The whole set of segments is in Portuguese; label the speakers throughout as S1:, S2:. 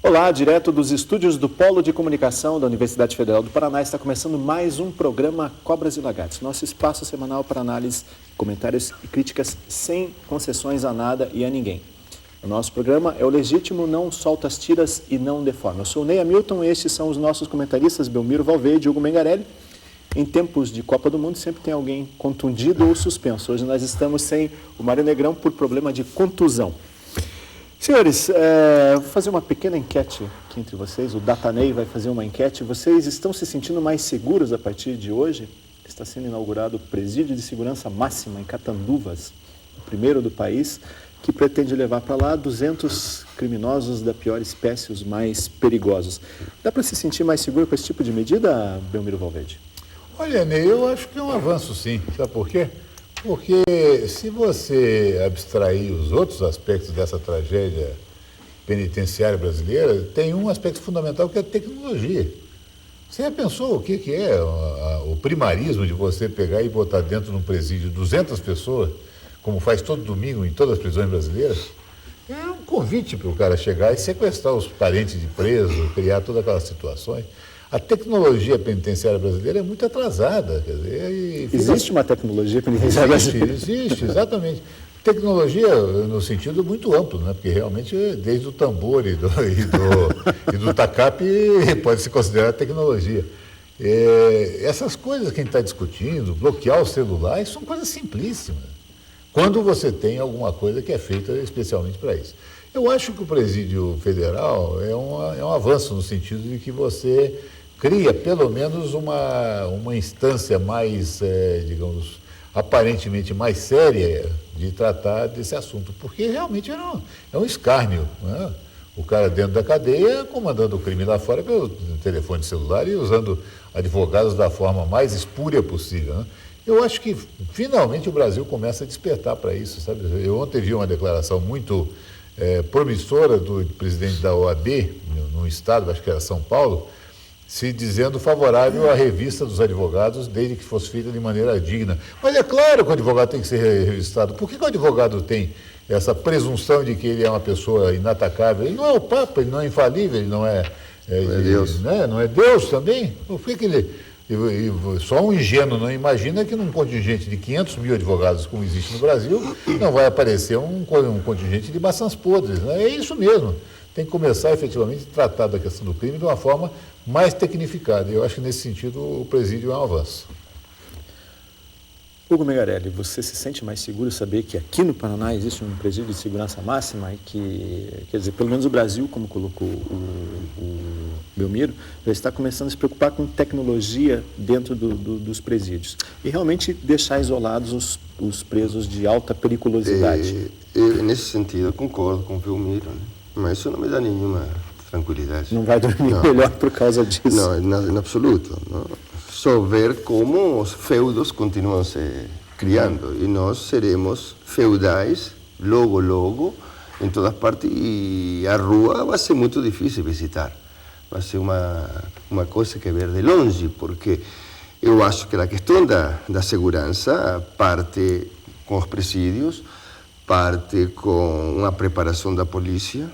S1: Olá, direto dos estúdios do Polo de Comunicação da Universidade Federal do Paraná, está começando mais um programa Cobras e Lagartos, nosso espaço semanal para análise, comentários e críticas sem concessões a nada e a ninguém. O nosso programa é o legítimo, não solta as tiras e não deforma. Eu sou o Ney Hamilton e estes são os nossos comentaristas, Belmiro Valverde e Hugo Mengarelli. Em tempos de Copa do Mundo sempre tem alguém contundido ou suspenso. Hoje nós estamos sem o Mário Negrão por problema de contusão. Senhores, vou fazer uma pequena enquete aqui entre vocês. O Datanei vai fazer uma enquete. Vocês estão se sentindo mais seguros a partir de hoje? Está sendo inaugurado o Presídio de Segurança Máxima em Catanduvas, o primeiro do país, que pretende levar para lá 200 criminosos da pior espécie, os mais perigosos. Dá para se sentir mais seguro com esse tipo de medida, Belmiro Valverde?
S2: Olha, Ney, eu acho que é um avanço sim. Sabe por quê? Porque se você abstrair os outros aspectos dessa tragédia penitenciária brasileira, tem um aspecto fundamental que é a tecnologia. Você já pensou o que é o primarismo de você pegar e botar dentro de um presídio 200 pessoas, como faz todo domingo em todas as prisões brasileiras? É um convite para o cara chegar e sequestrar os parentes de preso, criar todas aquelas situações. A tecnologia penitenciária brasileira é muito atrasada. Quer dizer,
S1: existe uma tecnologia penitenciária brasileira?
S2: Existe, exatamente. Tecnologia no sentido muito amplo, né? Porque realmente desde o tambor e do tacape pode se considerar tecnologia. Essas coisas que a gente está discutindo, bloquear o celular, são coisas simplíssimas. Quando você tem alguma coisa que é feita especialmente para isso. Eu acho que o Presídio Federal é um avanço no sentido de que você cria pelo menos uma instância mais, digamos, aparentemente mais séria de tratar desse assunto, porque realmente é um escárnio, né? O cara dentro da cadeia comandando o crime lá fora pelo telefone celular e usando advogados da forma mais espúria possível, né? Eu acho que finalmente o Brasil começa a despertar para isso, sabe? Eu ontem vi uma declaração muito promissora do presidente da OAB, no estado, acho que era São Paulo, se dizendo favorável à revista dos advogados, desde que fosse feita de maneira digna. Mas é claro que o advogado tem que ser registrado. Por que o advogado tem essa presunção de que ele é uma pessoa inatacável? Ele não é o Papa, ele não é infalível, ele não é Deus. Né? Não é Deus também? Por que ele... Só um ingênuo não imagina que num contingente de 500 mil advogados, como existe no Brasil, não vai aparecer um contingente de maçãs podres, né? É isso mesmo. Tem que começar efetivamente a tratar da questão do crime de uma forma mais tecnificada. Eu acho que nesse sentido o presídio é um avanço.
S1: Hugo Mengarelli, você se sente mais seguro saber que aqui no Paraná existe um presídio de segurança máxima e que, quer dizer, pelo menos o Brasil, como colocou o Belmiro, já está começando a se preocupar com tecnologia dentro dos presídios e realmente deixar isolados os presos de alta periculosidade?
S3: Nesse sentido, eu concordo com o Belmiro, né? Mas isso não me dá nenhuma tranquilidade.
S1: Não vai dormir melhor por causa disso?
S3: Não, em absoluto. Não. Só ver como os feudos continuam se criando e nós seremos feudais logo, em todas partes, e a rua vai ser muito difícil visitar. Vai ser uma coisa que ver de longe, porque eu acho que a questão da segurança parte com os presídios, parte com uma preparação da polícia,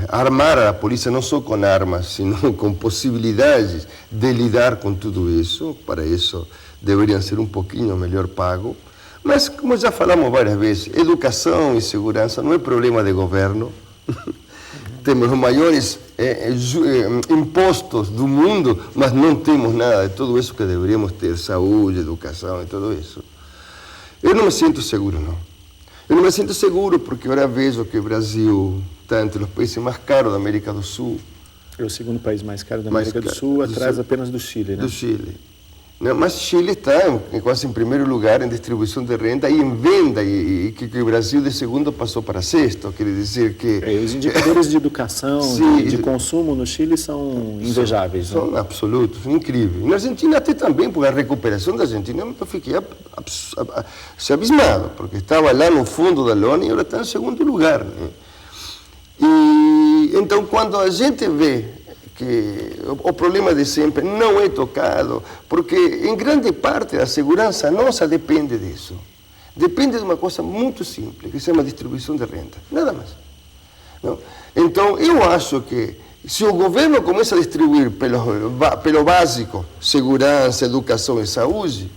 S3: armar a polícia não só com armas, sino com possibilidades de lidar com tudo isso. Para isso deveriam ser um pouquinho melhor pago. Mas, como já falamos várias vezes, educação e segurança não é problema de governo. Temos os maiores impostos do mundo, mas não temos nada de tudo isso que deveríamos ter, saúde, educação e tudo isso. Eu não me sinto seguro, não. Eu não me sinto seguro porque agora vejo que o Brasil está entre os países mais caros da América do Sul.
S1: É o segundo país mais caro da América do Sul, atrás apenas do Chile, né?
S3: Do Chile. Não, mas Chile está quase em primeiro lugar em distribuição de renda e em venda, e que o Brasil de segundo passou para sexto, quer dizer que...
S1: os indicadores de educação, de consumo no Chile são invejáveis.
S3: São absolutos, incríveis. Na Argentina até também, porque a recuperação da Argentina, eu fiquei abismado, porque estava lá no fundo da lona e agora está em segundo lugar, né? E então, quando a gente vê que o problema de sempre não é tocado, porque em grande parte a segurança nossa depende disso. Depende de uma coisa muito simples, que se chama distribuição de renda, nada mais. Não? Então, Então, eu acho que se o governo começa a distribuir pelo básico, segurança, educação e saúde,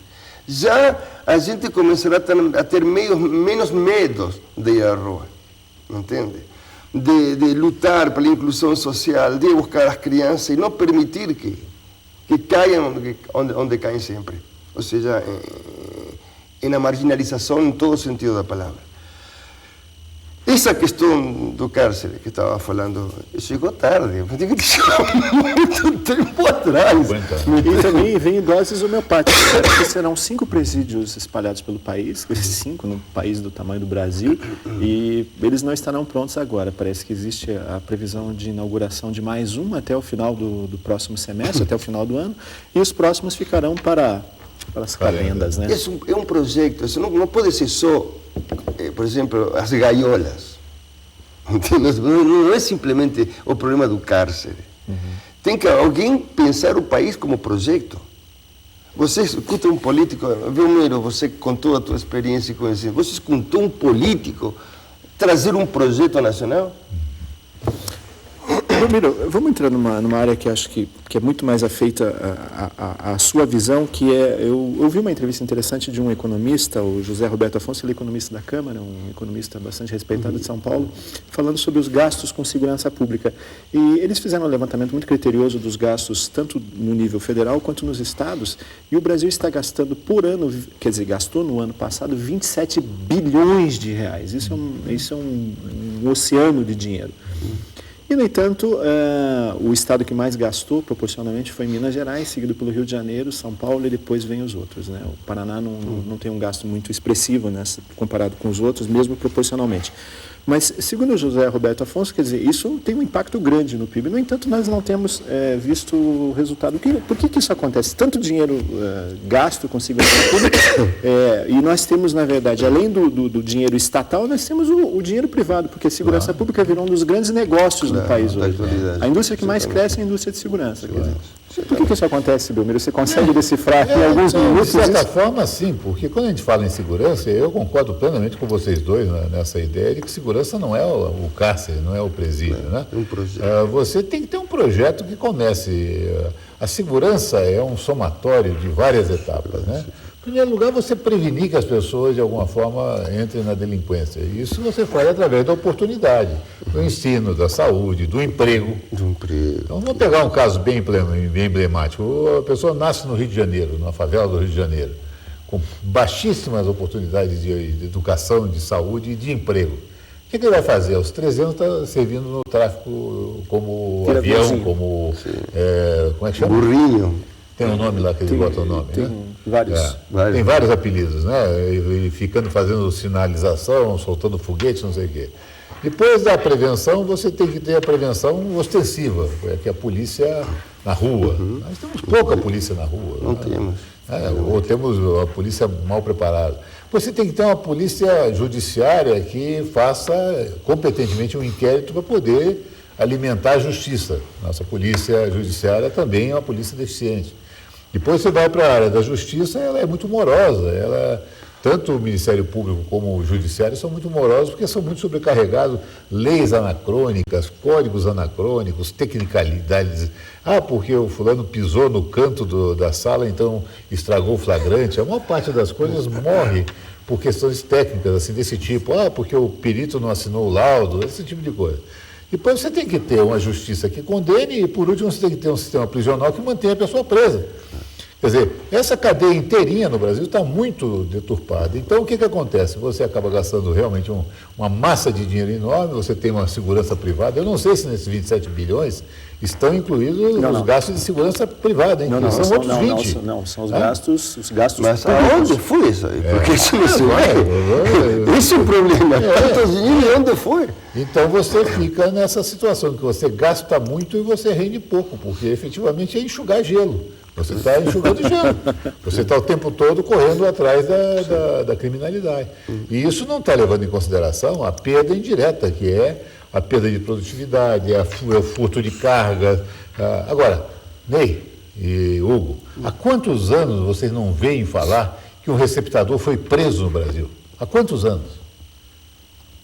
S3: já a gente começará a ter menos medo de ir à rua, entende? De lutar pela inclusão social, de buscar as crianças e não permitir que caiam onde caem sempre. Ou seja, na marginalização em todo o sentido da palavra. Essa questão do cárcere que estava falando chegou tarde, eu digo que chegou muito tempo atrás.
S1: E também vem em doses homeopáticas, que serão 5 presídios espalhados pelo país, 5 no país do tamanho do Brasil, e eles não estarão prontos agora. Parece que existe a previsão de inauguração de mais um até o final do próximo semestre, até o final do ano, e os próximos ficarão para as calendas, né?
S3: É um projeto, isso não pode ser só, por exemplo, as gaiolas. Não é simplesmente o problema do cárcere. Tem que alguém pensar o país como projeto. Você escuta um político, Belmiro, você com toda a tua experiência e conhecimento, você escutou um político trazer um projeto nacional?
S1: Belmiro, vamos entrar numa área que acho que é muito mais afeita à sua visão, que é, eu ouvi uma entrevista interessante de um economista, o José Roberto Afonso, ele é economista da Câmara, um economista bastante respeitado de São Paulo, falando sobre os gastos com segurança pública. E eles fizeram um levantamento muito criterioso dos gastos, tanto no nível federal quanto nos estados, e o Brasil está gastando por ano, quer dizer, gastou no ano passado 27 bilhões de reais. Isso é um oceano de dinheiro. E, no entanto, o estado que mais gastou proporcionalmente foi Minas Gerais, seguido pelo Rio de Janeiro, São Paulo e depois vem os outros, né? O Paraná não tem um gasto muito expressivo comparado com os outros, mesmo proporcionalmente. Mas, segundo o José Roberto Afonso, quer dizer, isso tem um impacto grande no PIB. No entanto, nós não temos visto o resultado. Por que isso acontece? Tanto dinheiro gasto com segurança pública, e nós temos, na verdade, além do dinheiro estatal, nós temos o dinheiro privado, porque a segurança pública virou um dos grandes negócios do país hoje. A indústria que mais cresce é a indústria de segurança. Quer dizer. Por que isso acontece, Belmiro? Você consegue decifrar em alguns minutos?
S2: De certa forma, sim, porque quando a gente fala em segurança, eu concordo plenamente com vocês dois nessa ideia de que segurança não é o cárcere, não é o presídio, né?
S3: Um projeto.
S2: Você tem que ter um projeto que comece. A segurança é um somatório de várias etapas, né? Em primeiro lugar, você prevenir que as pessoas, de alguma forma, entrem na delinquência. Isso você faz através da oportunidade, do ensino, da saúde, do emprego. Então, vamos pegar um caso bem emblemático. A pessoa nasce no Rio de Janeiro, numa favela do Rio de Janeiro, com baixíssimas oportunidades de educação, de saúde e de emprego. O que ele vai fazer? Aos 13 anos está servindo no tráfico como avião, como... como é que chama?
S3: Burrinho.
S2: Tem um nome lá que ele bota o nome,
S1: tem,
S2: né?
S1: Vários.
S2: Tem vários apelidos, né? E ficando fazendo sinalização, soltando foguete, não sei o quê. Depois da prevenção, você tem que ter a prevenção ostensiva, que é a polícia na rua. Nós temos pouca polícia na rua.
S3: Não temos.
S2: Ou temos a polícia mal preparada. Você tem que ter uma polícia judiciária que faça competentemente um inquérito para poder alimentar a justiça. Nossa polícia judiciária também é uma polícia deficiente. Depois você vai para a área da justiça, ela é muito morosa. Tanto o Ministério Público como o Judiciário são muito morosos porque são muito sobrecarregados, leis anacrônicas, códigos anacrônicos, tecnicalidades. Porque o fulano pisou no canto da sala, então estragou o flagrante. A maior parte das coisas morre por questões técnicas, assim, desse tipo. Porque o perito não assinou o laudo, esse tipo de coisa. Depois você tem que ter uma justiça que condene e, por último, você tem que ter um sistema prisional que mantenha a pessoa presa. Quer dizer, essa cadeia inteirinha no Brasil está muito deturpada. Então, o que acontece? Você acaba gastando realmente uma massa de dinheiro enorme, você tem uma segurança privada. Eu não sei se nesses 27 bilhões estão incluídos os gastos de segurança privada, hein? São outros 20.
S1: Não, são os gastos
S3: Mas aonde foi isso aí? Porque isso não se vai. Esse é o problema. Tanto dinheiro e onde foi?
S2: Então você fica nessa situação que você gasta muito e você rende pouco, porque efetivamente é enxugar gelo. Você está enxugando gelo. Você está o tempo todo correndo atrás da criminalidade. E isso não está levando em consideração a perda indireta, que é a perda de produtividade, o furto de carga. Agora, Ney e Hugo, há quantos anos vocês não veem falar que um receptador foi preso no Brasil? Há quantos anos?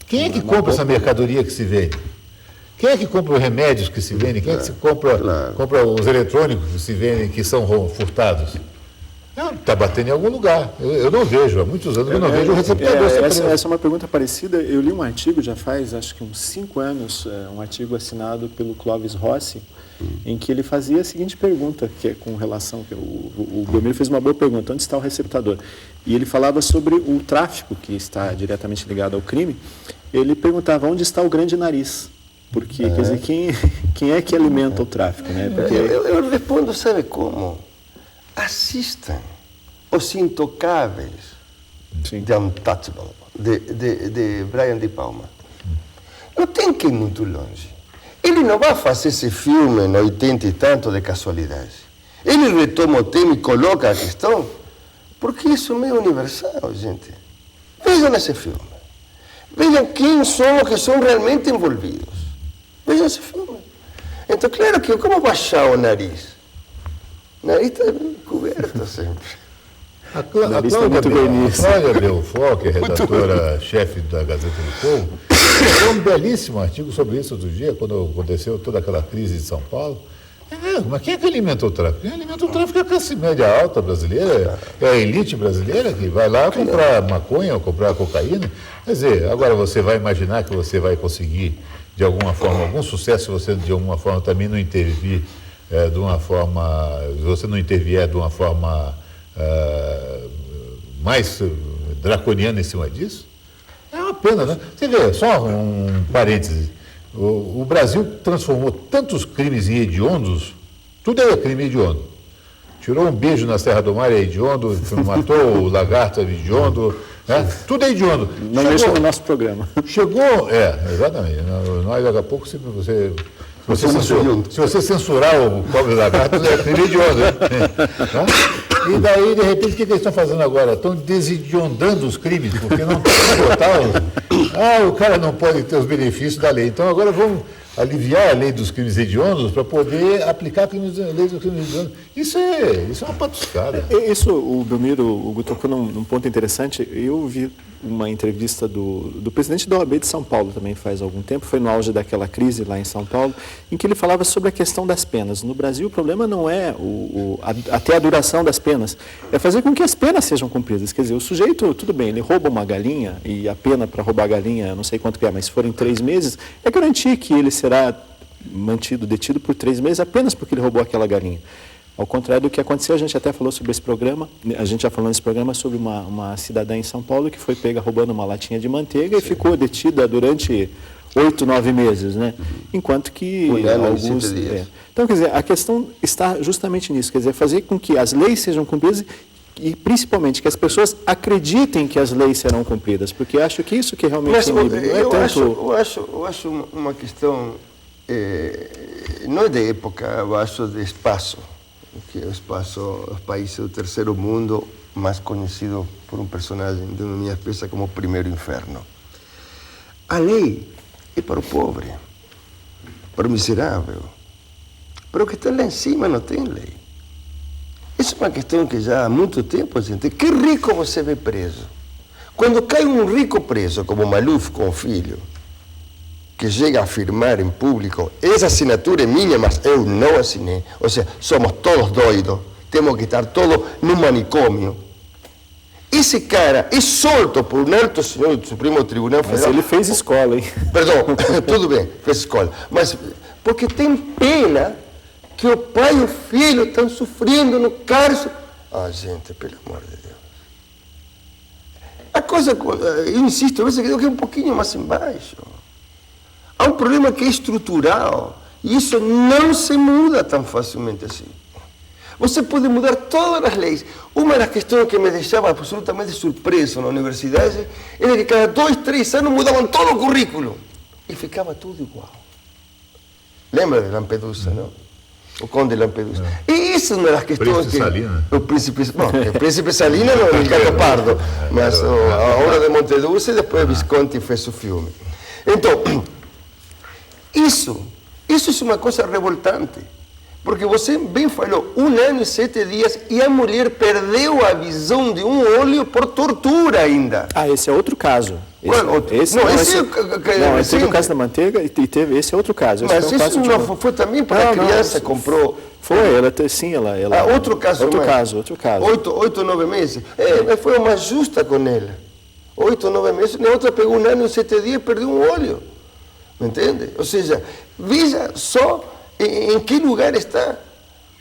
S2: Quem é que compra essa mercadoria que se vende? Quem é que compra os remédios que se vendem? Quem é que compra os eletrônicos que se vendem, que são furtados? Está batendo em algum lugar. Eu não vejo, há muitos anos eu não vejo o receptador.
S1: Essa é uma pergunta parecida. Eu li um artigo, já faz acho que uns 5 anos, um artigo assinado pelo Clóvis Rossi, em que ele fazia a seguinte pergunta, que é com relação, que o Belmiro fez uma boa pergunta, onde está o receptador? E ele falava sobre o tráfico, que está diretamente ligado ao crime. Ele perguntava onde está o grande nariz? Porque, quer dizer, quem é que alimenta o tráfico? Né? Porque...
S3: Eu respondo, sabe como? Assistam Os Intocáveis,
S1: Sim.
S3: The Untouchable, de Brian De Palma. Não tem que ir muito longe. Ele não vai fazer esse filme em 80 e tanto de casualidade. Ele retoma o tema e coloca a questão, porque isso é meio universal, gente. Vejam esse filme. Vejam quem são os que são realmente envolvidos. Vejam esse filme. Então, claro que como baixar o nariz? O nariz está coberto sempre.
S2: A Cláudia Belfort, que é redatora-chefe da Gazeta do Povo, fez um belíssimo artigo sobre isso outro dia, quando aconteceu toda aquela crise de São Paulo. Mas quem é que alimenta o tráfico? Quem alimenta o tráfico é a classe média alta brasileira, é a elite brasileira que vai lá comprar maconha ou comprar cocaína. Quer dizer, agora você vai imaginar que você vai conseguir, de alguma forma, algum sucesso se você, de alguma forma, também não intervir de uma forma, se você não intervier de uma forma mais draconiana em cima disso? É uma pena, né? Você vê, só um parêntese. O Brasil transformou tantos crimes em hediondos, tudo é crime hediondo. Tirou um beijo na Serra do Mar, é hediondo, matou o lagarto, é hediondo, né? Tudo é hediondo.
S1: Não mexa no nosso programa.
S2: Chegou, exatamente. Nós, daqui a pouco, se você censurar o pobre lagarto, é crime hediondo. E daí, de repente, o que eles estão fazendo agora? Estão deshediondando os crimes, porque não tem que botar o cara não pode ter os benefícios da lei. Então, agora vamos aliviar a lei dos crimes hediondos para poder aplicar a lei dos crimes hediondos. Isso é uma patuscada.
S1: Isso, o Belmiro, o Hugo tocou num ponto interessante. Eu vi uma entrevista do presidente da OAB de São Paulo também faz algum tempo, foi no auge daquela crise lá em São Paulo, em que ele falava sobre a questão das penas. No Brasil, o problema não é até a duração das penas, é fazer com que as penas sejam cumpridas. Quer dizer, o sujeito, tudo bem, ele rouba uma galinha, e a pena para roubar a galinha, não sei quanto que é, mas se forem 3 meses, é garantir que ele será detido por 3 meses apenas porque ele roubou aquela galinha. Ao contrário do que aconteceu, a gente até falou sobre esse programa, a gente já falou nesse programa sobre uma cidadã em São Paulo que foi pega roubando uma latinha de manteiga e ficou detida durante 8, 9 meses, né? Enquanto que alguns... Então, quer dizer, a questão está justamente nisso, quer dizer, fazer com que as leis sejam cumpridas e, principalmente, que as pessoas acreditem que as leis serão cumpridas, porque acho que isso que realmente
S3: eu acho uma questão, não é de época, eu acho de espaço. Que é o espaço, os países do terceiro mundo, mais conhecido por um personagem de uma minha peça como o Primeiro Inferno. A lei é para o pobre, para o miserável. Para o que está lá em cima não tem lei. Isso é uma questão que já há muito tempo, gente. Que rico você vê preso. Quando cai um rico preso, como Maluf com o filho, que chega a afirmar em público, essa assinatura é minha, mas eu não assinei. Ou seja, somos todos doidos, temos que estar todos num manicômio. Esse cara é solto por um alto senhor do Supremo Tribunal Federal.
S1: Mas ele fez escola, hein?
S3: Perdão, tudo bem, fez escola. Mas porque tem pena que o pai e o filho estão sofrendo no cárcere. Gente, pelo amor de Deus. A coisa, eu insisto, eu que é um pouquinho mais embaixo. Há um problema que é estrutural e isso não se muda tão facilmente assim. Você pode mudar todas as leis. Uma das questões que me deixava absolutamente surpreso na universidade era que cada 2, 3 anos mudavam todo o currículo e ficava tudo igual. Lembra de Lampedusa, não? O Conde de Lampedusa. E isso é uma das questões que...
S2: Salina.
S3: O Príncipe Salina não, o Gato Pardo, mas a Hora de Montedurce e depois Visconti fez o filme. Então... Isso é uma coisa revoltante, porque você bem falou, 1 ano e 7 dias e a mulher perdeu a visão de um olho por tortura ainda.
S1: Esse é outro caso. Esse teve o caso da manteiga e teve esse outro caso.
S3: Mas isso não foi também para a criança comprou.
S1: Foi, ela
S3: outro caso.
S1: Outro caso.
S3: 8 ou 9 meses. Foi uma justa com ela. 8 ou 9 meses, a outra pegou 1 ano e 7 dias e perdeu um olho. ¿Me entiende? Ou seja, veja só em que lugar está.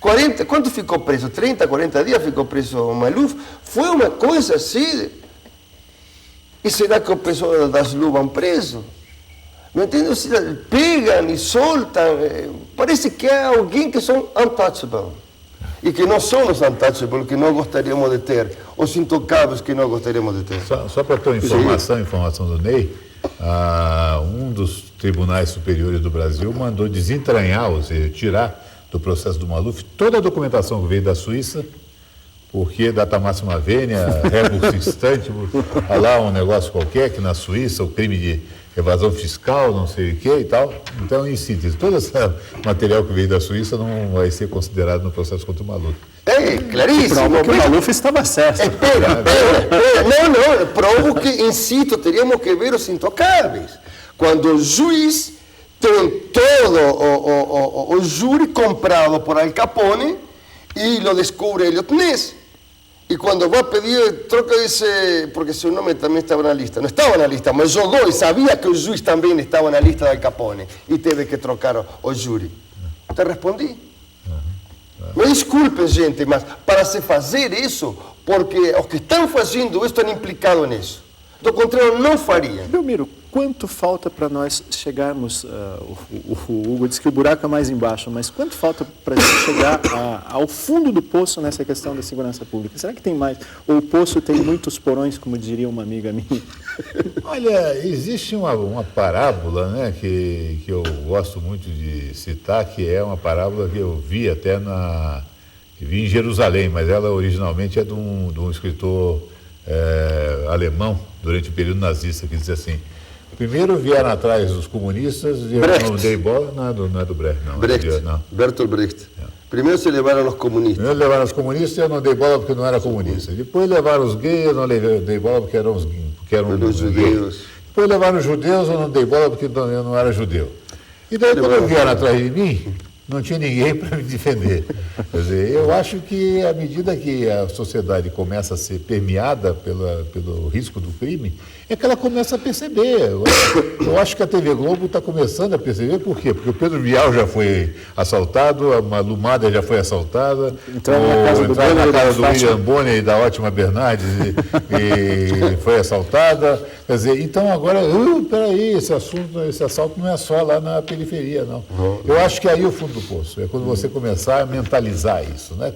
S3: ¿Cuánto ficou preso? 30, 40 dias ficou preso o Maluf. Foi uma coisa assim. E será que o pessoal das LU vão preso? Não entende? Pegam e soltam. Parece que há alguém que são untouchable. E que não são os untouchables que nós gostaríamos de ter. Os intocáveis que nós gostaríamos de ter.
S2: Só para a tua informação do Ney, um dos tribunais superiores do Brasil mandou desentranhar, ou seja, tirar do processo do Maluf toda a documentação que veio da Suíça, porque data máxima vênia, rebus instante, lá um negócio qualquer, que na Suíça o crime de evasão fiscal, não sei o que e tal. Então, em síntese, todo esse material que veio da Suíça não vai ser considerado no processo contra o Maluf.
S3: Claríssimo.
S1: Prova que o Maluf estava certo.
S3: Espera. Não, provo que, insisto, teríamos que ver os intocáveis. Quando o juiz tem todo o júri comprado por Al Capone e lo descubre Elliot Ness. E quando vai pedir troca, dice, porque seu nome também estava na lista. Não estava na lista, mas jogou e sabia que o juiz também estava na lista de Al Capone. E teve que trocar o júri. Te respondi. Me desculpem, gente, mas para se fazer isso, porque os que estão fazendo isso estão implicados nisso. Do contrário, não fariam.
S1: Belmiro, quanto falta para nós chegarmos, o Hugo disse que o buraco é mais embaixo, mas quanto falta para a gente chegar ao fundo do poço nessa questão da segurança pública? Será que tem mais? Ou o poço tem muitos porões, como diria uma amiga minha?
S2: Olha, existe uma parábola, né, que eu gosto muito de citar, que é uma parábola que eu vi até vi em Jerusalém, mas ela originalmente é de um escritor alemão, durante o período nazista, que diz assim: primeiro vieram atrás dos comunistas e eu não dei bola. Não é do Brecht, não.
S3: Brecht,
S2: não.
S3: Bertolt Brecht. Primeiro se levaram os comunistas.
S2: Primeiro levaram os comunistas e eu não dei bola porque não era comunista. Depois levaram os gays, eu não dei bola porque eram
S3: os judeus.
S2: Depois levaram os judeus, eu não dei bola porque eu não era judeu. E daí quando vieram atrás de mim, não tinha ninguém para me defender. Quer dizer, eu acho que à medida que a sociedade começa a ser permeada pelo risco do crime, é que ela começa a perceber. Eu acho que a TV Globo está começando a perceber. Por quê? Porque o Pedro Bial já foi assaltado, a Malu Mader já foi assaltada,
S1: entraram na casa do
S2: William Bonner e da Ótima Bernardes e foi assaltada. Quer dizer, então agora, peraí, esse assalto não é só lá na periferia, não. Eu acho que aí o fundo do poço é quando você começar a mentalizar isso, né?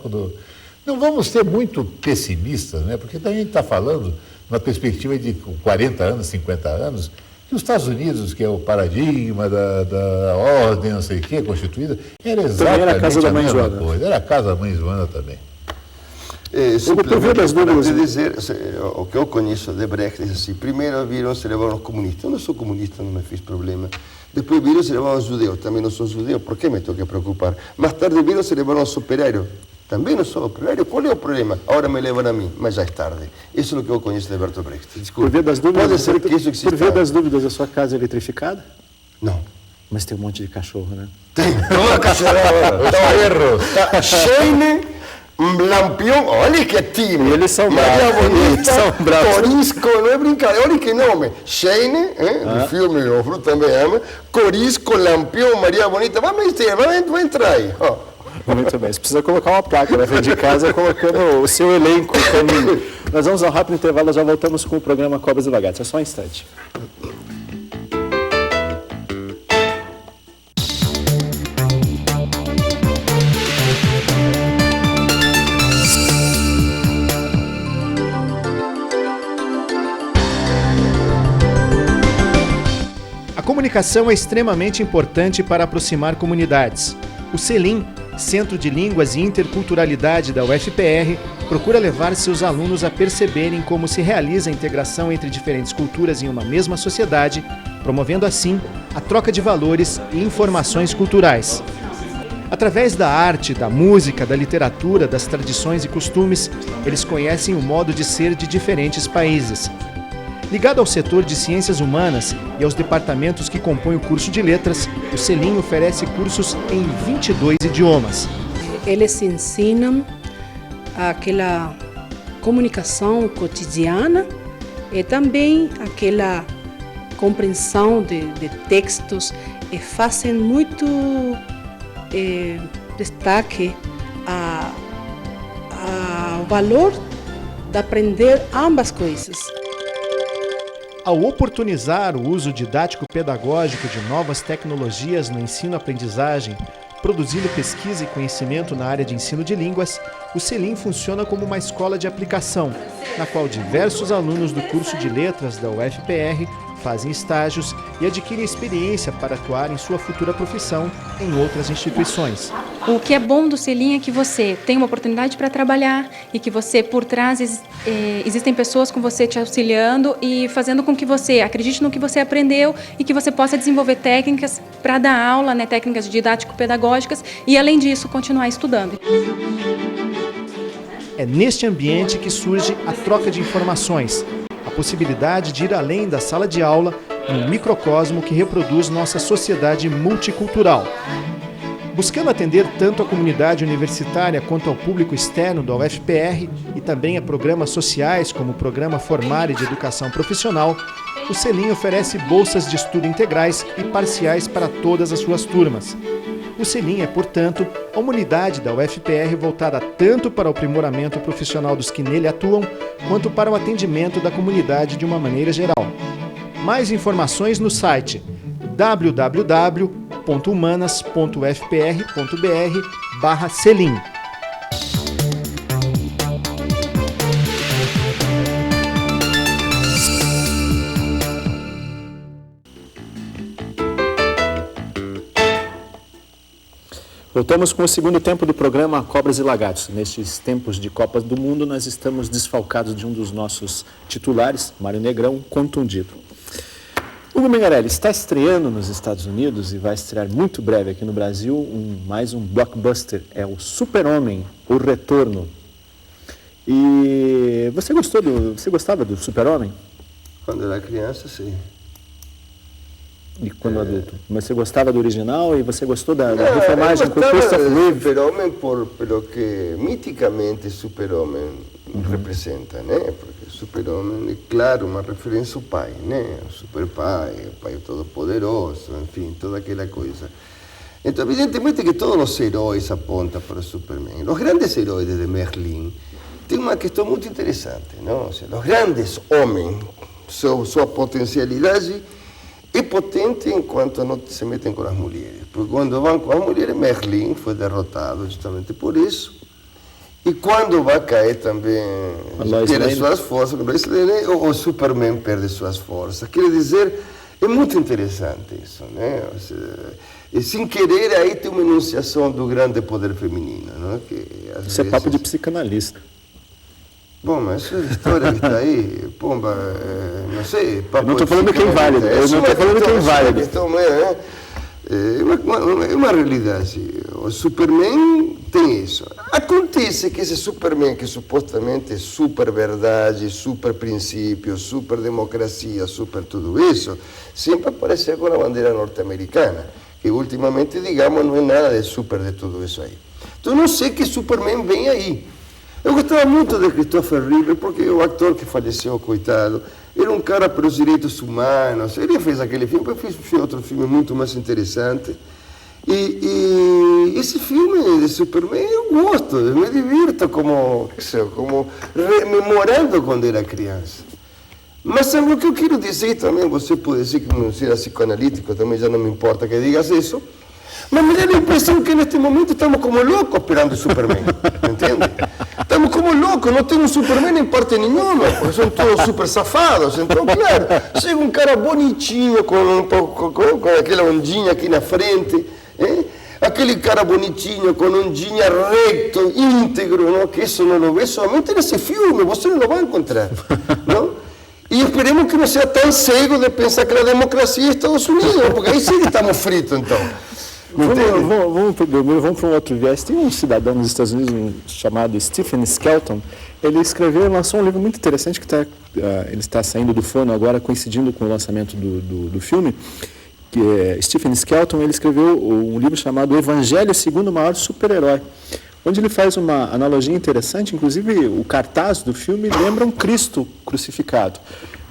S2: Não vamos ser muito pessimistas, né? Porque também a gente está falando numa perspectiva de 40 anos, 50 anos, que os Estados Unidos, que é o paradigma da ordem, não sei o quê, constituída, era exatamente
S1: a casa da mãe
S2: mesma
S1: Joana.
S2: coisa. Era a casa da mãe Joana também.
S3: Simplesmente para te dizer, o que eu conheço de Brecht é assim: primeiro viram se levaram os comunistas. Eu não sou comunista, não me fiz problema. Depois viram se levaram os judeus. Também não sou judeu, por que me tenho que preocupar? Mais tarde viram se levaram os operários. Também não sou operário. Qual é o problema? Agora me levam a mim, mas já é tarde. Isso é o que eu conheço de Bertolt Brecht. Desculpe.
S1: Por via das dúvidas,
S3: pode ser que isso exista.
S1: Por via das dúvidas, a sua casa é eletrificada?
S3: Não.
S1: Mas tem um monte de cachorro, né?
S3: Tem toda a cachorrada. Está cheio, lampião. Olha que time.
S1: E eles são
S3: Maria
S1: bravos.
S3: Bonita, Corisco, não é brincadeira. Olha que nome. Shane, do filme O Fruto também ama. Corisco, Lampião, Maria Bonita. Vai entrar aí.
S1: Muito bem. Você precisa colocar uma placa na frente de casa colocando o seu elenco. Nós vamos a um rápido intervalo, já voltamos com o programa Cobras e Lagartos. É só um instante.
S4: A comunicação é extremamente importante para aproximar comunidades. O CELIM, Centro de Línguas e Interculturalidade da UFPR, procura levar seus alunos a perceberem como se realiza a integração entre diferentes culturas em uma mesma sociedade, promovendo assim a troca de valores e informações culturais. Através da arte, da música, da literatura, das tradições e costumes, eles conhecem o modo de ser de diferentes países. Ligado ao setor de ciências humanas e aos departamentos que compõem o curso de letras, o Selim oferece cursos em 22 idiomas.
S5: Eles ensinam aquela comunicação cotidiana e também aquela compreensão de textos e fazem muito destaque ao valor de aprender ambas coisas.
S4: Ao oportunizar o uso didático-pedagógico de novas tecnologias no ensino-aprendizagem, produzindo pesquisa e conhecimento na área de ensino de línguas, o Selim funciona como uma escola de aplicação, na qual diversos alunos do curso de letras da UFPR fazem estágios e adquirem experiência para atuar em sua futura profissão em outras instituições.
S6: O que é bom do Selim é que você tem uma oportunidade para trabalhar e que você, por trás, existem pessoas com você te auxiliando e fazendo com que você acredite no que você aprendeu e que você possa desenvolver técnicas para dar aula, né, técnicas didático-pedagógicas e, além disso, continuar estudando.
S4: É neste ambiente que surge a troca de informações, a possibilidade de ir além da sala de aula em um microcosmo que reproduz nossa sociedade multicultural. Buscando atender tanto a comunidade universitária quanto ao público externo da UFPR e também a programas sociais como o Programa Formar e de Educação Profissional, o Selim oferece bolsas de estudo integrais e parciais para todas as suas turmas. O Selim é, portanto, a unidade da UFPR voltada tanto para o aprimoramento profissional dos que nele atuam, quanto para o atendimento da comunidade de uma maneira geral. Mais informações no site www.humanas.ufpr.br/Selim.
S1: Voltamos com o segundo tempo do programa Cobras e Lagartos. Nestes tempos de Copas do Mundo, nós estamos desfalcados de um dos nossos titulares, Mário Negrão, contundido. Hugo Mengarelli está estreando nos Estados Unidos e vai estrear muito breve aqui no Brasil mais um blockbuster, é o Super-Homem, O Retorno. E você gostava do Super-Homem?
S3: Quando era criança, sim.
S1: E quando adulto? Mas você gostava do original e você gostou da refilmagem com o Christopher Reeve?
S3: Super-Homem pelo que miticamente Super-Homem representa, né? Porque Super-Homem é, claro, uma referência ao pai, né? O super-pai, o pai todo-poderoso, enfim, toda aquela coisa. Então, evidentemente que todos os heróis apontam para o Superman. Os grandes heróis de Merlin têm uma questão muito interessante, não? Ou seja, os grandes homens, sua potencialidade é potente enquanto não se metem com as mulheres. Porque quando vão com as mulheres, Merlin foi derrotado justamente por isso. E quando vai cair também, perde suas forças, o Superman perde suas forças. Quer dizer, é muito interessante isso, né? Ou seja, e sem querer, aí tem uma enunciação do grande poder feminino, não? Que,
S1: isso é papo de psicanalista.
S3: Bom, mas essa história que está aí, pomba, não sei...
S1: Eu não estou falando quem vale, eu não estou falando quem vale.
S3: É uma realidade. O Superman tem isso. Acontece que esse Superman, que supostamente é super verdade, super princípio, super democracia, super tudo isso, sempre aparece com a bandeira norte-americana, que ultimamente, digamos, não é nada de super de tudo isso aí. Então, não sei que Superman vem aí. Eu gostava muito de Christopher Reeve, porque o ator que faleceu, coitado, era um cara pelos direitos humanos. Ele fez aquele filme, eu fiz outro filme muito mais interessante. E esse filme de Superman eu gosto, eu me divirto como rememorando quando era criança. Mas sabe o que eu quero dizer também? Você pode dizer que não seja psicoanalítico, também já não me importa que digas isso. Mas me dá a impressão que neste momento estamos como loucos esperando o Superman, entende? Estamos como loucos, não temos Superman em parte nenhuma, porque são todos super safados. Então, claro, chega um cara bonitinho, com aquela ondinha aqui na frente, aquele cara bonitinho, com ondinha reto, íntegro, não? Que isso não lo vê somente nesse filme, você não lo vai encontrar, não? E esperemos que não seja tão cego de pensar que a democracia é Estados Unidos, porque aí sim estamos fritos, então.
S1: Vamos para um outro viés. Tem um cidadão nos Estados Unidos chamado Stephen Skelton. Ele escreveu e lançou um livro muito interessante que ele está saindo do forno agora, coincidindo com o lançamento do filme. Que é Stephen Skelton. Ele escreveu um livro chamado O Evangelho Segundo o Maior Super-Herói, onde ele faz uma analogia interessante. Inclusive, o cartaz do filme lembra um Cristo crucificado.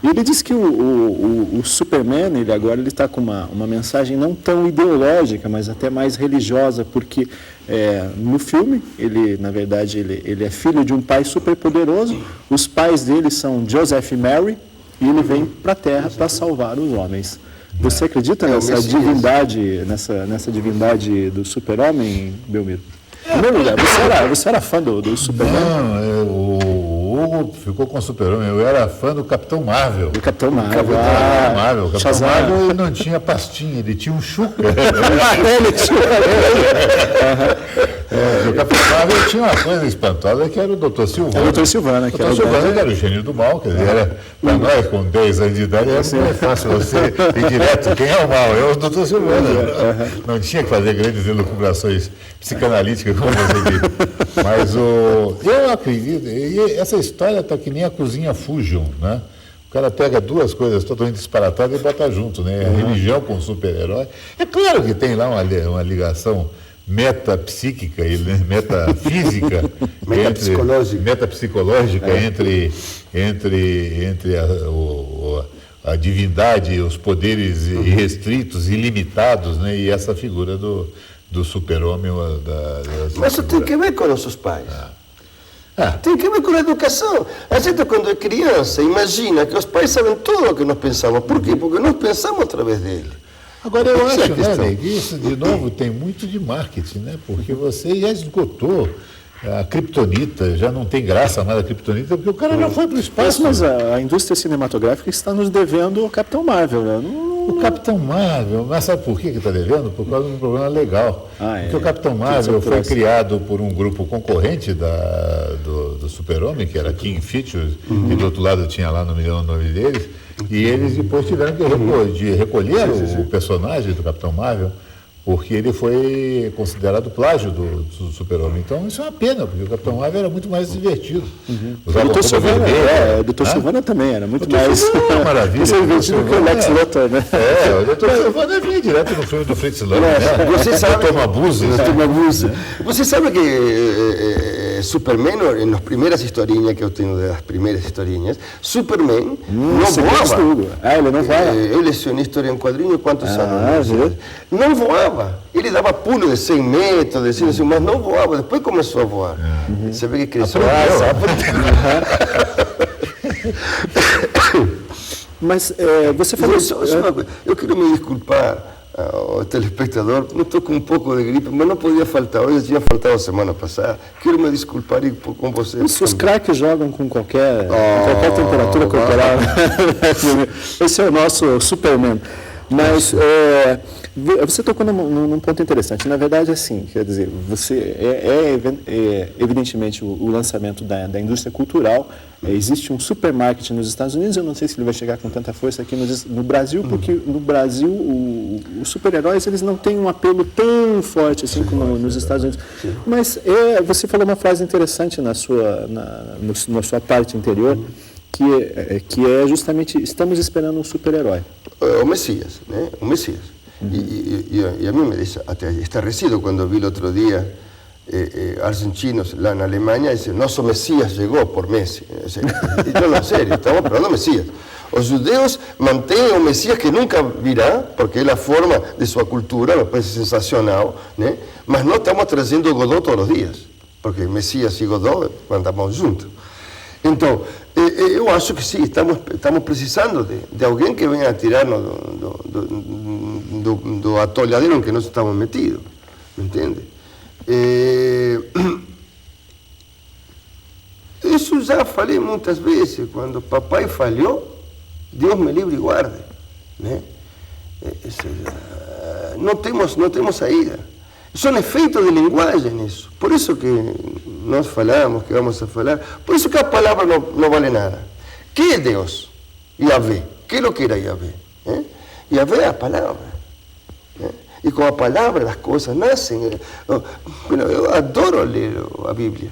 S1: E ele diz que o Superman, ele agora está com uma mensagem não tão ideológica, mas até mais religiosa, porque no filme, na verdade, ele é filho de um pai superpoderoso, os pais dele são Joseph e Mary, e ele vem para a Terra para salvar os homens. Você acredita nessa divindade, nessa divindade do super-homem, Belmiro? Em primeiro lugar, você era fã do Superman?
S2: Não, o Hugo ficou com o Super-Homem. Eu era fã do Capitão Marvel.
S1: Do Capitão Marvel.
S2: O Capitão Marvel ele não tinha pastinha, ele tinha um chuca. O Capitão Marvel tinha uma coisa espantosa que era o Dr. Silvana.
S1: O Dr. Silvana, que
S2: era o gênio do mal. Quer dizer, para nós, com 10 anos de idade, era muito fácil você ir direto. Quem é o mal? É o Dr. Silvana. Não tinha que fazer grandes elucubrações psicanalíticas, como você disse. Mas eu acredito, e essa história está que nem a cozinha Fusion, né? O cara pega duas coisas totalmente disparatadas e bota junto, né? A religião com o super-herói. É claro que tem lá uma ligação metapsíquica e metafísica, metapsicológica entre a divindade, os poderes irrestritos, ilimitados, né? E essa figura do super-homem.
S3: Mas isso tem que ver com nossos pais. Tem que ver com a educação. A gente, quando é criança, imagina que os pais sabem tudo o que nós pensamos. Por quê? Porque nós pensamos através dele.
S2: Agora, eu acho, né, que isso, de novo, tem muito de marketing, né? Porque você já esgotou a Kryptonita, já não tem graça mais a Kryptonita, porque o cara já foi para o espaço.
S1: Mas a indústria cinematográfica está nos devendo o Capitão Marvel, né?
S2: O Capitão Marvel, mas sabe por que está devendo? Por causa de um problema legal. Porque o Capitão Marvel foi criado por um grupo concorrente do Super-Homem, que era King Features, e do outro lado tinha lá, não me lembro o nome deles, e eles depois tiveram que recolher o personagem do Capitão Marvel, porque ele foi considerado plágio do Super-Homem. Então, isso é uma pena, porque o Capitão Marvel era muito mais divertido.
S1: O Dr. Silvana também era muito mais
S2: maravilha.
S1: divertido que o Lex Luthor, né?
S2: O Dr. Silvana veio direto no filme do Fritz Lang, né?
S3: Você sabe,
S2: Mabuse.
S3: Você sabe que Superman, nas primeiras historinhas que eu tenho, das primeiras historinhas, Superman não voava.
S1: Ele não voava.
S3: Eu lecionei história em quadrinhos quantos anos? Não voava. Ele dava pulo de 100 metros, de 100, mas não voava. Depois começou a voar. Você vê que cresceu a asa.
S1: Mas você falou...
S3: Eu quero me desculpar ao telespectador, não estou com um pouco de gripe, mas não podia faltar. Hoje tinha faltado a semana passada. Quero me desculpar com você.
S1: Os craques jogam com qualquer temperatura corporal. Esse é o nosso Superman. Mas você tocou num ponto interessante. Na verdade, assim, quer dizer, evidentemente o lançamento da indústria cultural. Existe um supermarket nos Estados Unidos. Eu não sei se ele vai chegar com tanta força aqui no Brasil, porque no Brasil os super-heróis eles não têm um apelo tão forte assim como nos Estados Unidos. Mas você falou uma frase interessante na sua parte interior. Que é justamente, estamos esperando um super-herói.
S3: O Messias, né? O Messias. E a mim me deixa até estarrecido quando vi o outro dia argentinos lá na Alemanha dizem, nosso Messias chegou por Messi. Não, sério, estamos esperando o Messias. Os judeus mantêm o Messias que nunca virá, porque é a forma de sua cultura, me parece sensacional, né? Mas não estamos trazendo Godot todos os dias, porque Messias e Godot andamos juntos. Então, eu acho que sim, estamos precisando de alguém que venha a tirarnos do atolhadeiro em que nós estamos metidos, me entende? Isso já falei muitas vezes, quando papai falhou, Deus me livre e guarde, né? Não temos saída. São efeitos de linguagem isso. Por isso que nós falamos, que vamos a falar. Por isso que a palavra não vale nada. Que é Deus? Yahvé. Que é o que era Yahvé? Yahvé é a palavra. E com a palavra as coisas nascem. Eu adoro ler a Bíblia.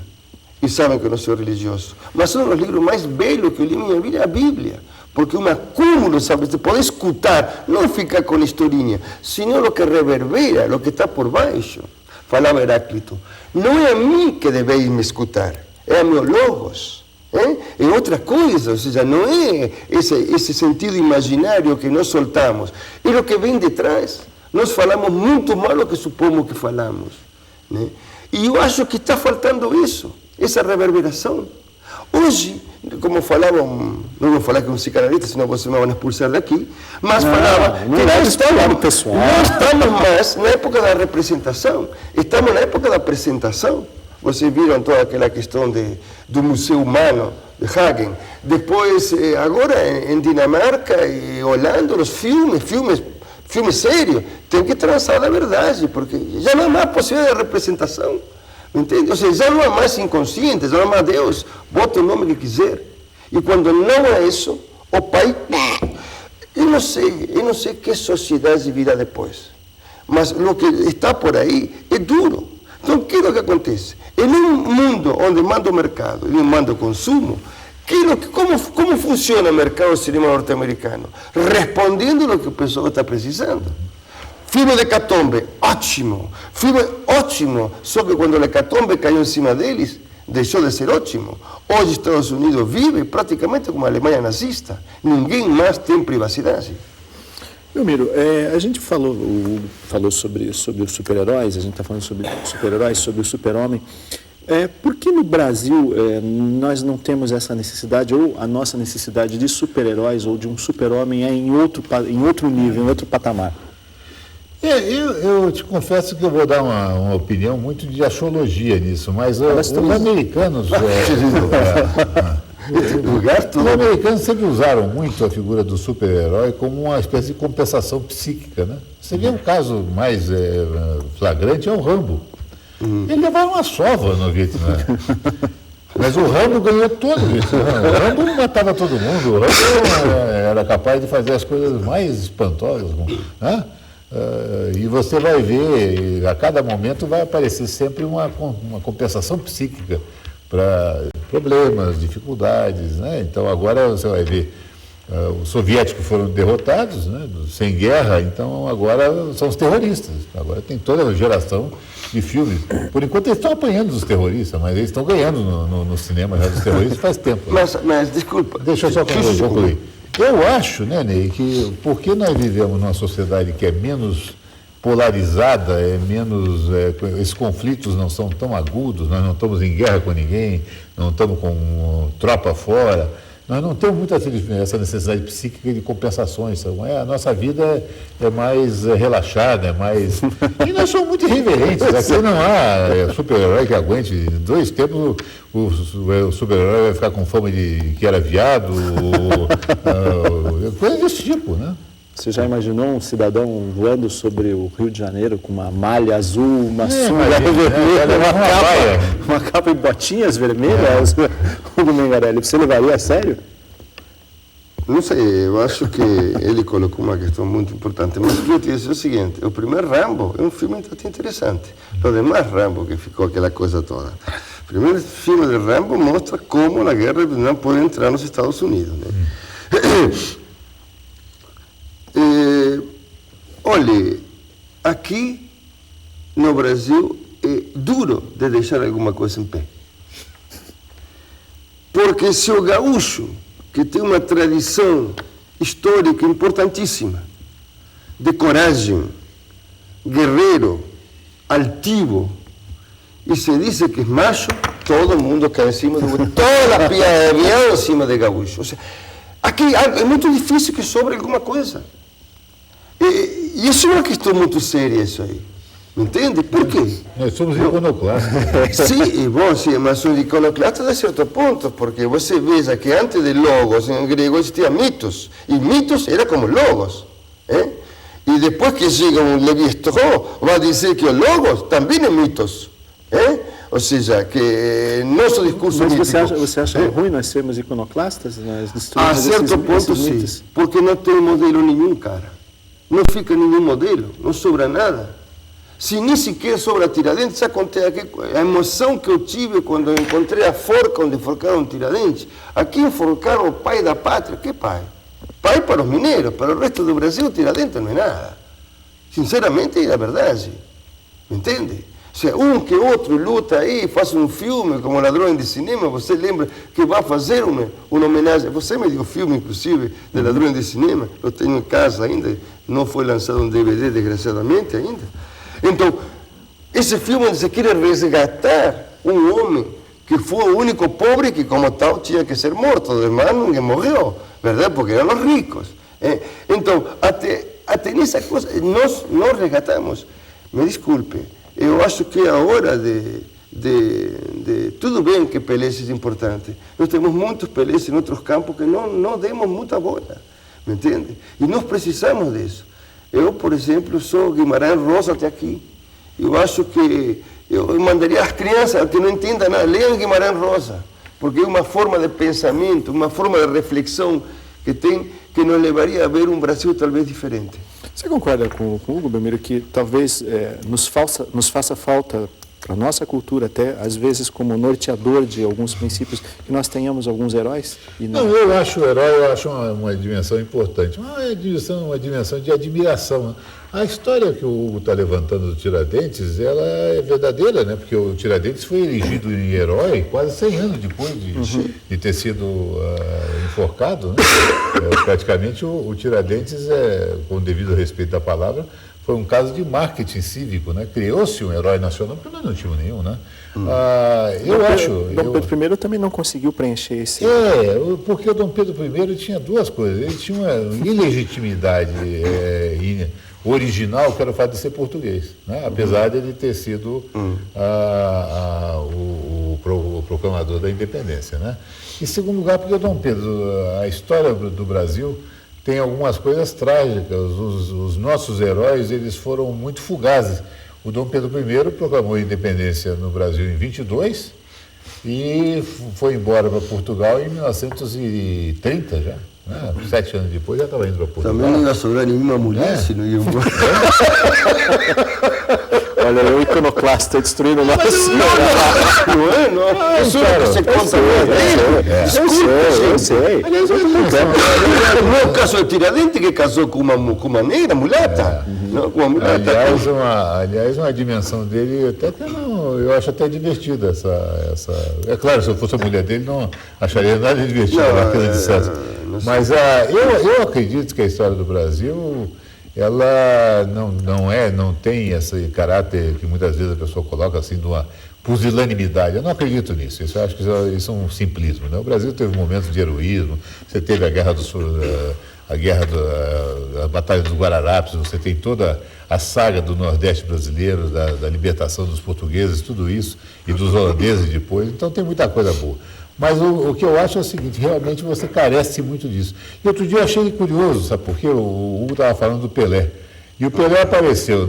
S3: E sabem que eu não sou religioso. Mas um dos livros mais belos que eu li na minha vida é a Bíblia. Porque é um acúmulo, sabe? Você pode escutar, não ficar com historinha, senão o que reverbera, o que está por baixo. Falava Heráclito. Não é a mim que deveis me escutar, é a meu logos. É outra coisa, ou seja, não é esse sentido imaginário que nós soltamos. É o que vem de trás. Nós falamos muito mal do que supomos que falamos. Né? E eu acho que está faltando isso, essa reverberação. Hoje, como falavam, não vou falar que é um psicanalista, senão vocês me vão expulsar daqui, mas falava que nós estamos mais na época da representação, estamos na época da apresentação. Vocês viram toda aquela questão do Museu Humano de Hagen. Depois, agora em Dinamarca e Holanda, os filmes sérios, tem que traçar a verdade, porque já não há mais possibilidade de representação. Entende? Ou seja, já não há mais inconsciente, já não há mais Deus, bota o nome que quiser. E quando não é isso, o pai... Eu não sei que sociedade virá depois. Mas o que está por aí é duro. Então, o que é que acontece? Em um mundo onde manda o mercado e manda o consumo, como funciona o mercado do cinema norte-americano? Respondendo ao que o pessoal está precisando. Filme de Hecatombe, ótimo. Filme ótimo. Só que quando o Hecatombe caiu em cima deles, deixou de ser ótimo. Hoje, Estados Unidos vive praticamente como a Alemanha nazista. Ninguém mais tem privacidade.
S1: Miro, a gente falou sobre os super-heróis, a gente está falando sobre super-heróis, sobre o super-homem. Por que no Brasil nós não temos essa necessidade, ou a nossa necessidade de super-heróis ou de um super-homem em outro nível, em outro patamar?
S2: Eu te confesso que eu vou dar uma opinião muito de axiologia nisso, mas os americanos... Os americanos sempre usaram muito a figura do super-herói como uma espécie de compensação psíquica, né? Você vê um caso mais flagrante, é o Rambo. Ele levava uma sova no Vietnã. Mas o Rambo ganhou todo o Vietnã. O Rambo matava todo mundo. O Rambo era capaz de fazer as coisas mais espantosas. Né? E você vai ver, a cada momento vai aparecer sempre uma compensação psíquica para problemas, dificuldades, né? Então agora você vai ver, os soviéticos foram derrotados, né? Sem guerra, então agora são os terroristas. Agora tem toda a geração de filmes. Por enquanto eles estão apanhando dos terroristas, mas eles estão ganhando no cinema já dos terroristas faz tempo.
S3: Mas desculpa.
S2: Deixa eu só concluir. Eu acho, né, Ney, que porque nós vivemos numa sociedade que é menos polarizada, esses conflitos não são tão agudos, nós não estamos em guerra com ninguém, não estamos com tropa fora, nós não temos muito essa necessidade psíquica de compensações. A nossa vida é mais relaxada, é mais... E nós somos muito irreverentes. Aqui não há super-herói que aguente. Em 2 tempos o super-herói vai ficar com fama de que era viado, coisa desse tipo, né?
S1: Você já imaginou um cidadão voando sobre o Rio de Janeiro com uma malha azul, uma sunga vermelha, uma capa e botinhas vermelhas? Hugo Mengarelli, você levaria a sério?
S3: Não sei, eu acho que ele colocou uma questão muito importante. Mas eu queria te dizer o seguinte, o primeiro Rambo é um filme interessante. O demais Rambo, que ficou aquela coisa toda. O primeiro filme de Rambo mostra como na guerra não pode entrar nos Estados Unidos. Né? Olha, aqui no Brasil é duro de deixar alguma coisa em pé. Porque se o gaúcho, que tem uma tradição histórica importantíssima, de coragem, guerreiro, altivo, e se diz que é macho, todo mundo cai em cima do... Toda a piada de avião em cima de gaúcho. Ou seja, aqui é muito difícil que sobre alguma coisa. E isso é uma questão muito séria, isso aí. Entende? Por quê?
S2: Nós somos iconoclastas.
S3: Sim, mas somos iconoclastas a certo ponto, porque você veja que antes de logos, em grego, existiam mitos. E mitos era como logos. E depois que chega um Levi-Strauss, vai dizer que os logos também é mitos. Ou seja, que nosso discurso
S1: mítico...
S3: Mas
S1: você acha ruim nós sermos iconoclastas? Nós destruímos
S3: a certo ponto, sim. Porque não tem modelo nenhum, cara. não fica nenhum modelo, não sobra nada. Se nem sequer sobra Tiradentes, a emoção que eu tive quando eu encontrei a forca onde enforcaram Tiradentes. Aqui enforcaram o pai da pátria. Que pai? Pai para os mineiros, para o resto do Brasil, Tiradentes não é nada. Sinceramente, é a verdade. Me entende? O sea, que outro luta aí, faz um filme como Ladrões de Cinema, você lembra que vai fazer uma homenagem. Você me deu filme, inclusive, de Ladrões de Cinema, eu tenho em casa ainda, não foi lançado um DVD, desgraçadamente, ainda. Então, esse filme onde se quer resgatar um homem que foi o único pobre que, como tal, tinha que ser morto, además ninguém morreu, verdade? Porque eram os ricos. Então, até nessa coisa, nós resgatamos. Me desculpe, eu acho que é a hora de tudo bem que Pelé é importante. Nós temos muitos Pelés em outros campos que não demos muita bola, me entende? E nós precisamos disso. Eu, por exemplo, sou Guimarães Rosa até aqui. Eu acho que eu mandaria as crianças que não entendam nada, leiam Guimarães Rosa, porque é uma forma de pensamento, uma forma de reflexão que tem, que nos levaria a ver um Brasil talvez diferente.
S1: Você concorda com o Hugo, Belmiro, que talvez nos faça falta, para a nossa cultura até, às vezes como norteador de alguns princípios, que nós tenhamos alguns heróis?
S2: Não, eu acho o herói, uma dimensão importante, uma dimensão de admiração. Né? A história que o Hugo está levantando do Tiradentes, ela é verdadeira, né? Porque o Tiradentes foi erigido em herói quase 100 anos depois de ter sido enforcado. Né? Praticamente o Tiradentes, com o devido respeito da palavra, foi um caso de marketing cívico, né? Criou-se um herói nacional, porque nós não tínhamos nenhum, né?
S1: Dom Pedro I também não conseguiu preencher esse...
S2: Porque o Dom Pedro I tinha duas coisas. Ele tinha uma ilegitimidade original, que era o fato de ser português, né? Apesar de ele ter sido o proclamador da independência, né? Em segundo lugar, porque o Dom Pedro, a história do Brasil tem algumas coisas trágicas. Os nossos heróis, eles foram muito fugazes. O Dom Pedro I proclamou a independência no Brasil em 22 e foi embora para Portugal em 1930 já. 7 anos depois já estava indo para Portugal.
S3: Também não ia sobrar nenhuma mulher se não ia embora.
S1: Olha, o iconoclasta destruindo o nosso...
S3: Não, isso é que você conta
S1: Eu sei.
S3: Aliás, no caso de Tiradentes, que casou com uma negra, mulata.
S2: Aliás, uma dimensão dele, eu acho até divertida essa... É claro, se eu fosse a mulher dele, não acharia nada divertido naquilo de dissesse. Mas eu acredito que a história do Brasil... ela não tem esse caráter que muitas vezes a pessoa coloca assim de uma pusilanimidade. Eu não acredito nisso. Eu acho que isso é um simplismo, né? O Brasil teve momentos de heroísmo. Você teve a Guerra do Sul, a Batalha dos Guararapes. Você tem toda a saga do Nordeste brasileiro, da libertação dos portugueses, tudo isso, e dos holandeses depois. Então tem muita coisa boa. Mas o que eu acho é o seguinte, realmente você carece muito disso. E outro dia eu achei curioso, sabe por quê? O Hugo estava falando do Pelé. E o Pelé apareceu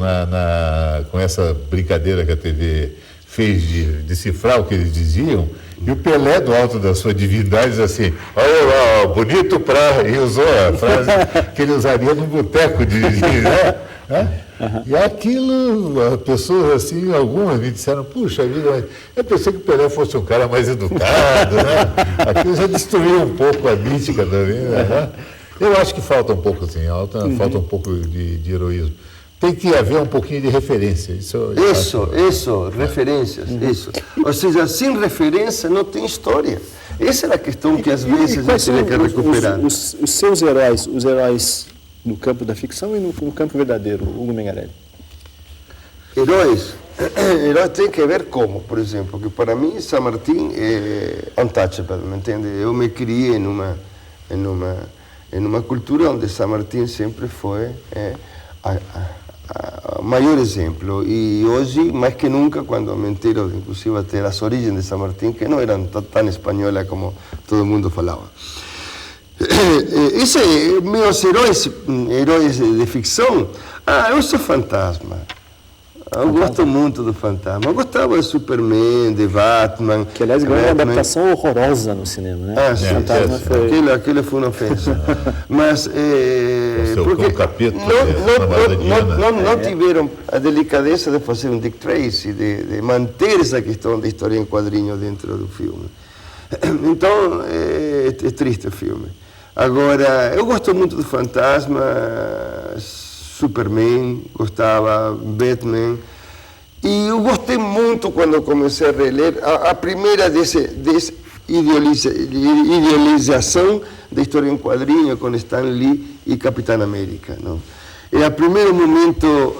S2: com essa brincadeira que a TV fez de decifrar o que eles diziam, e o Pelé, do alto da sua divindade, diz assim, olha lá, bonito pra... E usou a frase que ele usaria num boteco né? E aquilo, as pessoas assim, algumas me disseram, puxa vida, eu pensei que o Pelé fosse um cara mais educado, né? Aquilo já destruiu um pouco a mística também, né? Eu acho que falta um pouco assim, falta um pouco de heroísmo. Tem que haver um pouquinho de referência.
S3: Referências, isso. Ou seja, sem referência não tem história. Essa é a questão que às vezes a gente tem que recuperar.
S1: Os seus heróis, os heróis no campo da ficção e no campo verdadeiro, Hugo Mengarelli?
S3: Heróis tem que ver como, por exemplo, que para mim San Martín é untouchable, me entende? Eu me criei em uma cultura onde San Martín sempre foi o maior exemplo, e hoje, mais que nunca, quando me entero, inclusive, até as origens de San Martín, que não eram tão espanholas como todo mundo falava. Meus heróis de ficção, eu sou fantasma. Eu gosto muito do Fantasma. Eu gostava de Superman, de Batman.
S1: Que, aliás, ganhou uma adaptação horrorosa no cinema, né?
S3: Sim,
S1: Fantasma foi...
S3: Aquilo foi uma ofensa. Mas, porque
S2: capítulo
S3: não tiveram a delicadeza de fazer um Dick Tracy, de manter essa questão da história em quadrinho dentro do filme. Então, é triste o filme. Agora, eu gosto muito do Fantasma, Superman, gostava, Batman. E eu gostei muito quando comecei a reler a primeira idealização da história em quadrinho com Stan Lee e Capitão América. Não? É o primeiro momento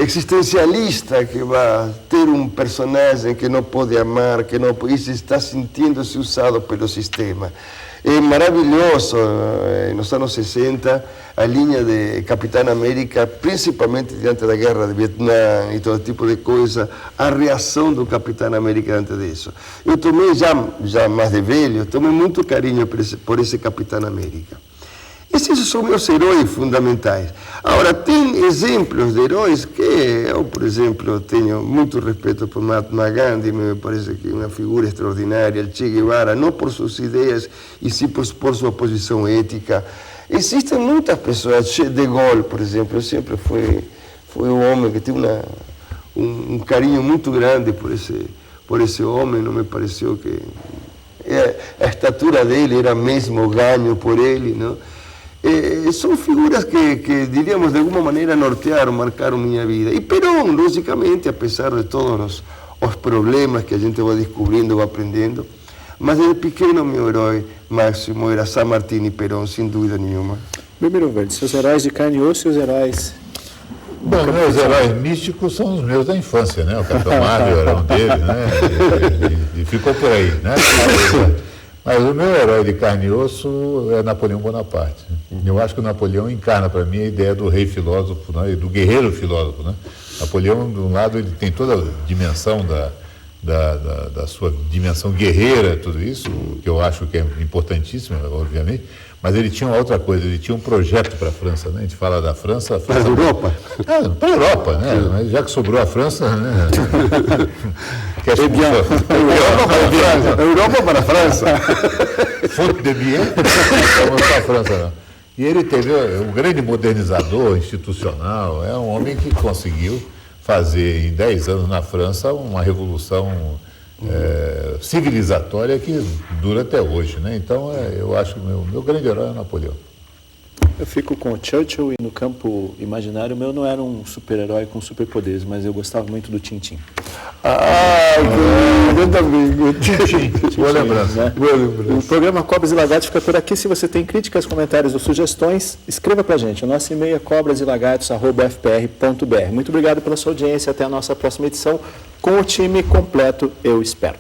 S3: existencialista que vai ter um personagem que não pode amar, que não pode, está sentindo-se usado pelo sistema. É maravilhoso, nos anos 60, a linha de Capitão América, principalmente diante da guerra de Vietnã e todo tipo de coisa, a reação do Capitão América diante disso. Eu tomei, já mais de velho, tomei muito carinho por esse Capitão América. Esses são meus heróis fundamentais. Agora, tem exemplos de heróis que eu, por exemplo, tenho muito respeito por Mahatma Gandhi, me parece que é uma figura extraordinária, Che Guevara, não por suas ideias, e sim por sua posição ética. Existem muitas pessoas, De Gaulle, por exemplo, sempre foi um homem que tem um carinho muito grande por esse homem, não me pareceu que a estatura dele era mesmo ganho por ele, não? São figuras que, diríamos, de alguma maneira nortearam, marcaram minha vida. E Perón, logicamente, apesar de todos os problemas que a gente vai descobrindo, vai aprendendo, mas desde pequeno meu herói máximo era San Martín e Perón, sem dúvida nenhuma.
S1: Belmiro Verde, seus heróis de carne e osso e os heróis...
S2: Bom, meus heróis místicos são os meus da infância, né? O Capitão Marvel era um deles, né? E ficou por aí, né? Mas o meu herói de carne e osso é Napoleão Bonaparte. Eu acho que o Napoleão encarna para mim a ideia do rei filósofo, né, e do guerreiro filósofo. Né? Napoleão, de um lado, ele tem toda a dimensão da sua dimensão guerreira, tudo isso, que eu acho que é importantíssimo, obviamente, mas ele tinha uma outra coisa, ele tinha um projeto para a França, né? A gente fala da França...
S3: Para a Europa?
S2: Para a Europa, né? Mas já que sobrou a França, né?
S3: Europa para a França.
S2: Faute de bien, não para a França, não. E ele teve um grande modernizador institucional, é um homem que conseguiu fazer em 10 anos na França uma revolução civilizatória que dura até hoje, né? Então eu acho que o meu grande herói é Napoleão.
S1: Eu fico com o Churchill e no campo imaginário, o meu não era um super-herói com superpoderes, mas eu gostava muito do Tintin.
S3: Eu também.
S2: Boa lembrança.
S1: Né? O programa Cobras e Lagartos fica por aqui. Se você tem críticas, comentários ou sugestões, escreva pra gente. O nosso e-mail é cobraselagartos@fpr.br. Muito obrigado pela sua audiência. Até a nossa próxima edição com o time completo, eu espero.